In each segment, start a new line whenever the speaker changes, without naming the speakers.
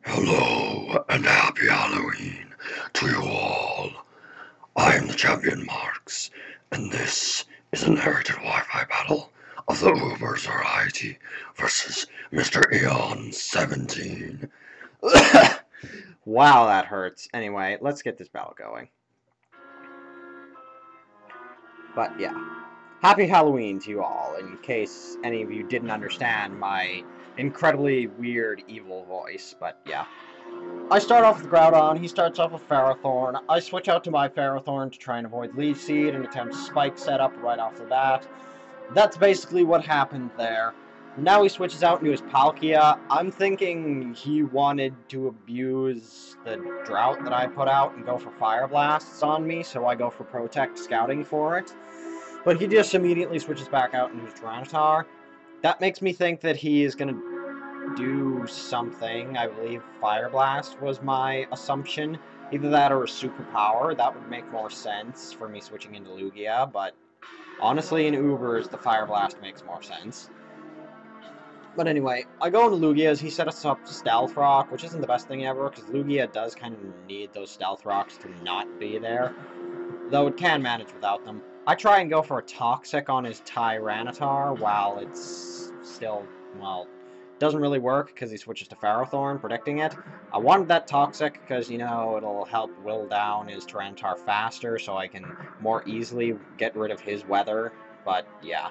Hello and happy Halloween to you all. I am the champion Marks, and this is an inherited Wi-Fi battle of the Uber's variety versus MrEon17.
Wow, that hurts. Anyway, let's get this battle going. But yeah, happy Halloween to you all, in case any of you didn't understand my incredibly weird evil voice. But yeah. I start off with Groudon, he starts off with Ferrothorn. I switch out to my Ferrothorn to try and avoid Leaf Seed and attempt Spike setup right off the bat. That's basically what happened there. Now he switches out into his Palkia. I'm thinking he wanted to abuse the drought that I put out and go for Fire Blasts on me, so I go for Protect Scouting for it. But he just immediately switches back out into his Tyranitar. That makes me think that he is going to do something. I believe Fire Blast was my assumption. Either that or a Superpower. That would make more sense for me switching into Lugia, but honestly, in Ubers, the Fire Blast makes more sense. But anyway, I go into Lugia's, he sets up Stealth Rock, which isn't the best thing ever, because Lugia does kind of need those Stealth Rocks to not be there, though it can manage without them. I try and go for a Toxic on his Tyranitar, while it's still, well, doesn't really work, because he switches to Ferrothorn, predicting it. I wanted that Toxic, because, you know, it'll help will down his Tyranitar faster, so I can more easily get rid of his weather, but yeah.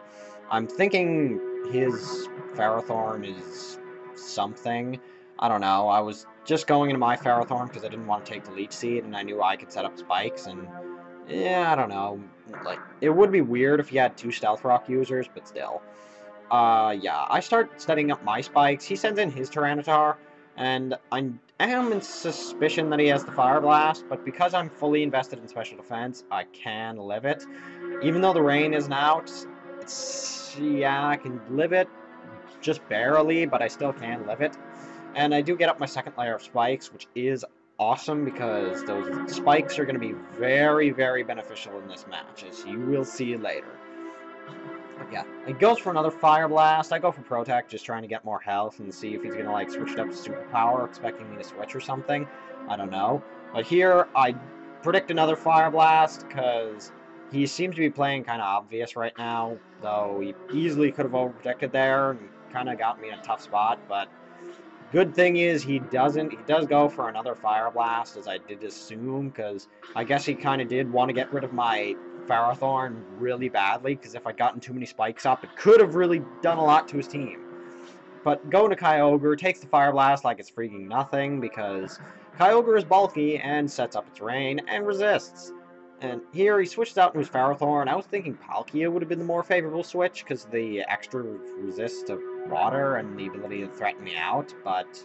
I'm thinking his Ferrothorn is something. I don't know. I was just going into my Ferrothorn because I didn't want to take the Leech Seed, and I knew I could set up spikes, and yeah, I don't know. Like, it would be weird if he had two Stealth Rock users, but still. Yeah, I start setting up my spikes. He sends in his Tyranitar, and I am in suspicion that he has the Fire Blast, but because I'm fully invested in Special Defense, I can live it. Even though the rain isn't out, yeah, I can live it, just barely, but I still can live it. And I do get up my second layer of spikes, which is awesome because those spikes are going to be very, very beneficial in this match, as you will see later. But yeah, it goes for another Fire Blast. I go for Protect, just trying to get more health and see if he's going to like switch it up to Superpower, expecting me to switch or something. I don't know. But here, I predict another Fire Blast because he seems to be playing kind of obvious right now, though he easily could have overprotected there and kind of got me in a tough spot, but good thing is he doesn't. He does go for another Fire Blast, as I did assume, because I guess he kind of did want to get rid of my Ferrothorn really badly, because if I'd gotten too many spikes up, it could have really done a lot to his team. But going to Kyogre takes the Fire Blast like it's freaking nothing, because Kyogre is bulky and sets up its rain and resists. And here he switches out into his Ferrothorn. I was thinking Palkia would have been the more favorable switch because of the extra resist to water and the ability to threaten me out, but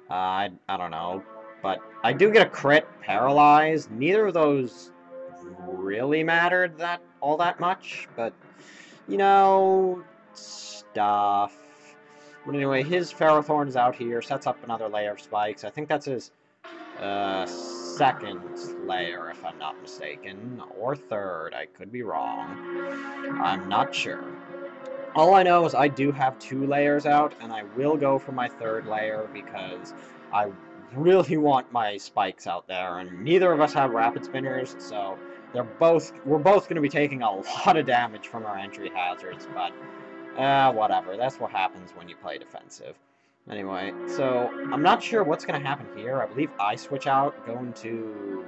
I don't know. But I do get a crit Paralyzed. Neither of those really mattered all that much, but you know, stuff. But anyway, his Ferrothorn is out here, sets up another layer of spikes. I think that's his second layer, if I'm not mistaken, or third. I could be wrong. I'm not sure. All I know is I do have two layers out, and I will go for my third layer because I really want my spikes out there, and neither of us have rapid spinners, so we're both going to be taking a lot of damage from our entry hazards, but whatever. That's what happens when you play defensive. Anyway, so I'm not sure what's going to happen here. I believe I switch out, going to...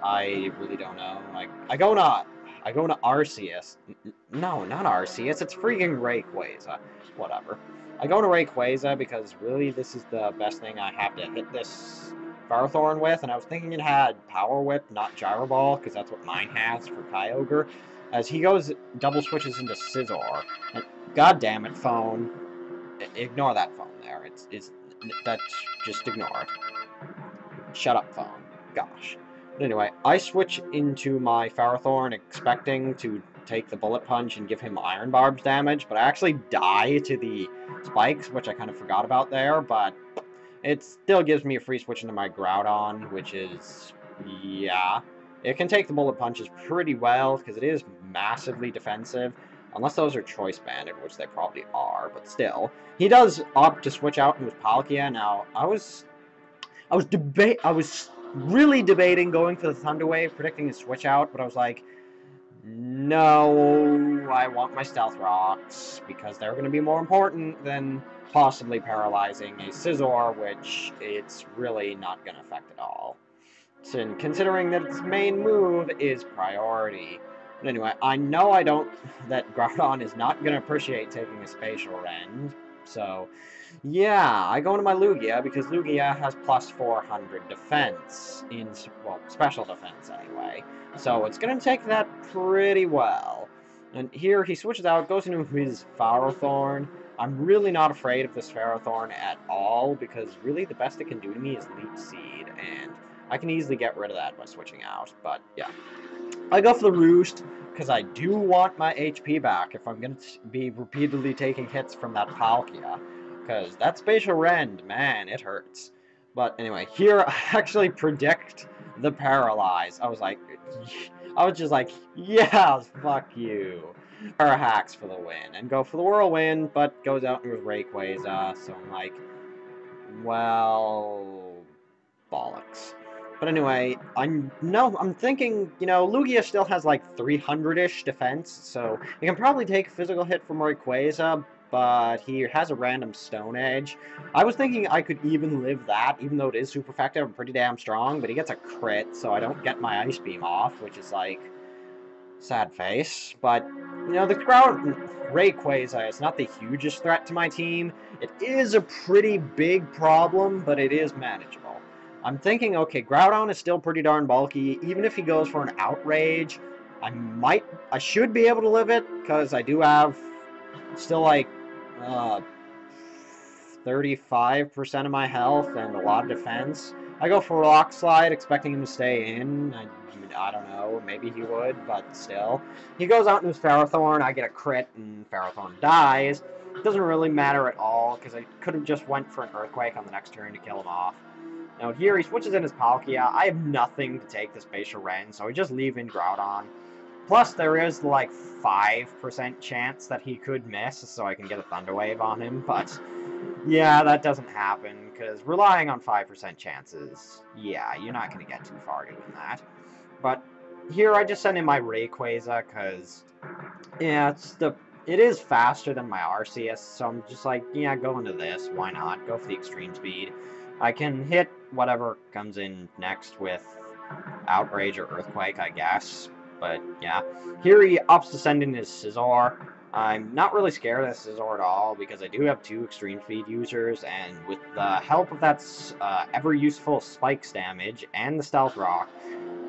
I really don't know. I go to Arceus. No, not Arceus. It's freaking Rayquaza. Whatever. I go to Rayquaza because really this is the best thing I have to hit this Farthorn with, and I was thinking it had Power Whip, not Gyro Ball, because that's what mine has for Kyogre. As he goes, double switches into Scizor. And god damn it, phone. Ignore that phone there. That's just ignore it. Shut up, phone. Gosh. But anyway, I switch into my Farthorn expecting to take the Bullet Punch and give him Iron Barbs damage, but I actually die to the spikes, which I kind of forgot about there, but it still gives me a free switch into my Groudon, which is, yeah. It can take the Bullet Punches pretty well, because it is massively defensive, Unless those are choice banded, which they probably are, but still. He does opt to switch out into his Palkia. Now, I was really debating going for the Thunder Wave, predicting his switch out, but I was like, no, I want my Stealth Rocks, because they're going to be more important than possibly paralyzing a Scizor, which it's really not going to affect at all. So, considering that its main move is Priority. But anyway, I know that Groudon is not going to appreciate taking a Spatial Rend, so yeah, I go into my Lugia, because Lugia has plus 400 defense, well, special defense anyway. So it's going to take that pretty well. And here he switches out, goes into his Ferrothorn. I'm really not afraid of this Ferrothorn at all, because really the best it can do to me is Leech Seed, and I can easily get rid of that by switching out, but yeah. I go for the Roost, because I do want my HP back if I'm going to be repeatedly taking hits from that Palkia. Because that Spatial Rend, man, it hurts. But anyway, here I actually predict the Paralyze. I was just like, yeah, fuck you. Hacks for the win, and go for the Whirlwind, but goes out with Rayquaza, so I'm like, well, bollocks. But anyway, I'm thinking, Lugia still has like 300-ish defense, so he can probably take a physical hit from Rayquaza, but he has a random Stone Edge. I was thinking I could even live that, even though it is super effective and pretty damn strong, but he gets a crit, so I don't get my Ice Beam off, which is like, sad face. But, the Rayquaza is not the hugest threat to my team. It is a pretty big problem, but it is manageable. I'm thinking, okay, Groudon is still pretty darn bulky. Even if he goes for an Outrage, I should be able to live it, because I do have still like 35% of my health and a lot of defense. I go for Rock Slide, expecting him to stay in. I don't know, maybe he would, but still. He goes out in his Ferrothorn, I get a crit, and Ferrothorn dies. It doesn't really matter at all, because I could have just went for an Earthquake on the next turn to kill him off. Now here, he switches in his Palkia. I have nothing to take the Spatial Rend, so I just leave in Groudon. Plus, there is like 5% chance that he could miss, so I can get a Thunder Wave on him, but yeah, that doesn't happen, because relying on 5% chances, yeah, you're not going to get too far doing that. But here I just send in my Rayquaza, because, yeah, it is faster than my Arceus, so I'm just like, yeah, go into this, why not, go for the Extreme Speed. I can hit whatever comes in next with Outrage or Earthquake, I guess. But yeah, here he opts to send in his Scizor. I'm not really scared of Scizor at all, because I do have 2 Extreme Speed users, and with the help of that ever-useful Spikes damage and the Stealth Rock,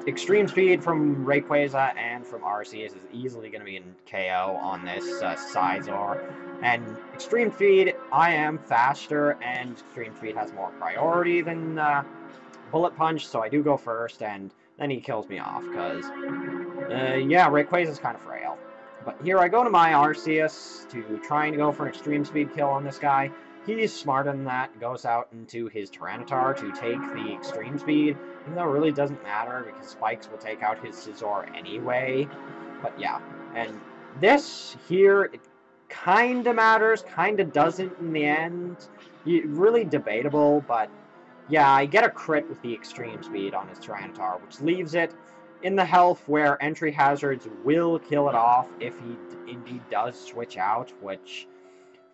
Extreme Speed from Rayquaza and from Arceus is easily going to be in KO on this Scizor. And Extreme Speed, I am faster, and Extreme Speed has more priority than Bullet Punch, so I do go first, and then he kills me off, because, yeah, Rayquaza's kind of frail. But here I go to my Arceus to trying to go for an Extreme Speed kill on this guy. He's smarter than that, goes out into his Tyranitar to take the Extreme Speed, even though it really doesn't matter, because Spikes will take out his Scizor anyway. But yeah, and this here, it kind of matters, kind of doesn't in the end. Really debatable, but yeah, I get a crit with the Extreme Speed on his Tyranitar, which leaves it in the health where Entry Hazards will kill it off if he indeed does switch out, which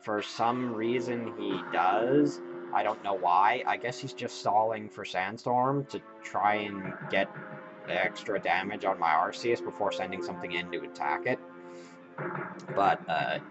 for some reason he does. I don't know why. I guess he's just stalling for Sandstorm to try and get extra damage on my Arceus before sending something in to attack it. But,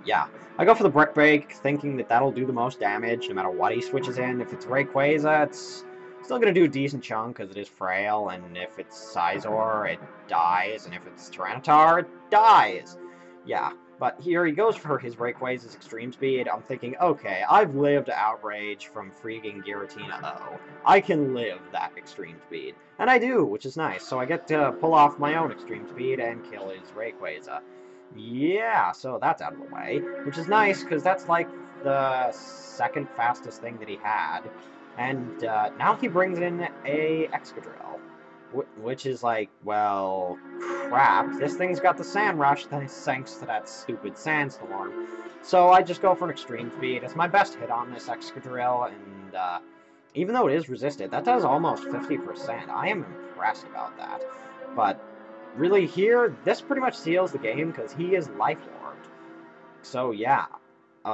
yeah. I go for the Brick Break, thinking that that'll do the most damage no matter what he switches in. If it's Rayquaza, it's still going to do a decent chunk because it is frail, and if it's Scizor, it dies, and if it's Tyranitar, it dies. Yeah, but here he goes for his Rayquaza's Extreme Speed. I'm thinking, okay, I've lived Outrage from freaking Giratina O. I can live that Extreme Speed. And I do, which is nice. So I get to pull off my own Extreme Speed and kill his Rayquaza. Yeah, so that's out of the way, which is nice, because that's like the second fastest thing that he had. And now he brings in a Excadrill. which is like, well, crap. This thing's got the sand rush thanks to that stupid sandstorm. So I just go for an extreme speed. It's my best hit on this Excadrill, and even though it is resisted, that does almost 50%. I am impressed about that. But really here, this pretty much seals the game because he is life orbed. So yeah,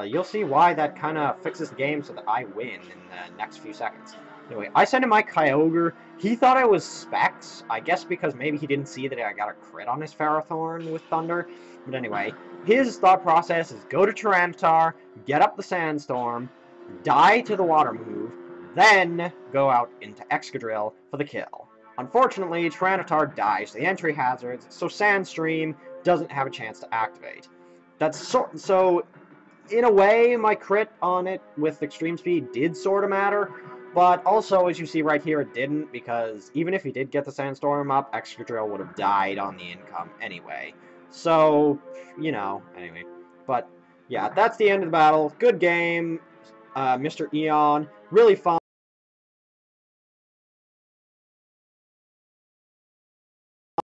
you'll see why that kind of fixes the game so that I win in the next few seconds. Anyway, I sent him my Kyogre. He thought I was Specs. I guess because maybe he didn't see that I got a crit on his Ferrothorn with Thunder. But anyway, his thought process is go to Tyranitar, get up the Sandstorm, die to the Water move, then go out into Excadrill for the kill. Unfortunately, Tyranitar dies to the entry hazards, so Sandstream doesn't have a chance to activate. That's so in a way, my crit on it with extreme speed did sort of matter, but also, as you see right here, it didn't, because even if he did get the Sandstorm up, Excadrill would have died on the income anyway. So, you know, anyway. But, yeah, that's the end of the battle. Good game, Mr. Eon. Really fun.